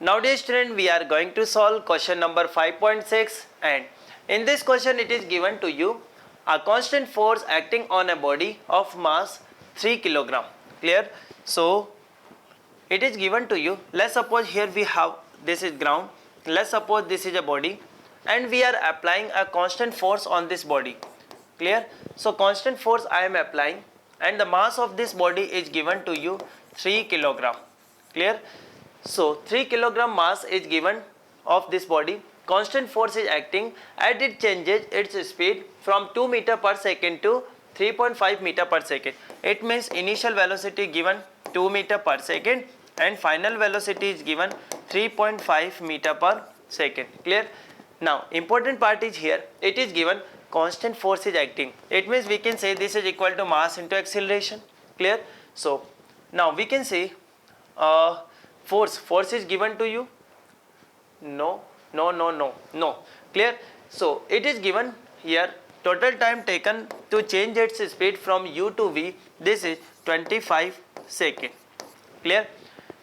Nowadays student, we are going to solve question number 5.6, and in this question it is given to you a constant force acting on a body of mass 3 kilogram. Clear? So it is given to you. Let's suppose here we have, this is ground. Let's suppose this is a body and we are applying a constant force on this body. Clear? So constant force I am applying and the mass of this body is given to you 3 kilogram. Clear? So 3 kilogram mass is given of this body. Constant force is acting and it changes its speed from 2 meter per second to 3.5 meter per second. It means initial velocity given 2 meter per second and final velocity is given 3.5 meter per second. Clear? Now important part is here, it is given constant force is acting. It means we can say this is equal to mass into acceleration. Clear? So now we can say force is given to you. No. Clear? So it is given here, total time taken to change its speed from u to v, this is 25 seconds. Clear?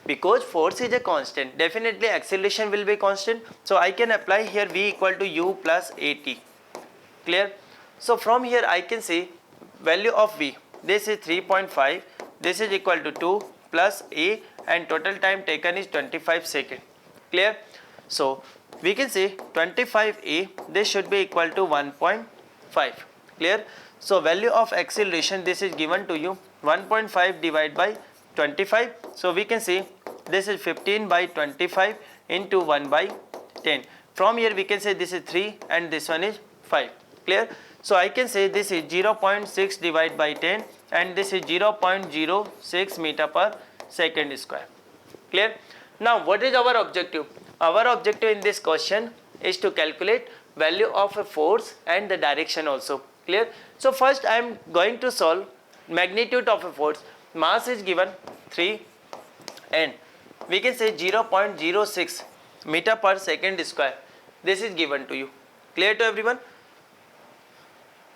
Because force is a constant, definitely acceleration will be constant, so I can apply here v equal to u plus at. Clear? So from here I can see value of v, this is 3.5, this is equal to 2 plus a, and total time taken is 25 seconds. Clear? So we can say 25a, this should be equal to 1.5. Clear? So value of acceleration, this is given to you 1.5 divided by 25. So we can say this is 15 by 25 into 1 by 10. From here we can say this is 3 and this one is 5. Clear? So I can say this is 0.6 divided by 10 and this is 0.06 meter per second square. Clear? Now what is our objective? Our objective in this question is to calculate value of a force and the direction also. Clear? So first I am going to solve magnitude of a force. Mass is given 3 and we can say 0.06 meter per second square. This is given to you. Clear to everyone?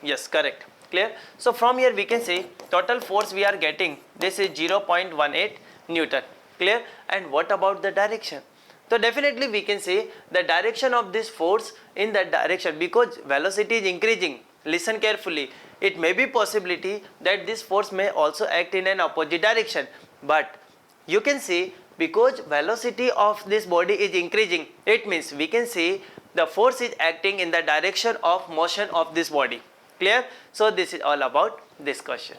Yes, correct. Clear? So from here we can say total force we are getting, this is 0.18 Newton. Clear? And what about the direction? So definitely we can say the direction of this force in that direction, because velocity is increasing. Listen carefully. It may be possibility that this force may also act in an opposite direction, but you can see because velocity of this body is increasing, it means we can say the force is acting in the direction of motion of this body. Clear? So this is all about this question.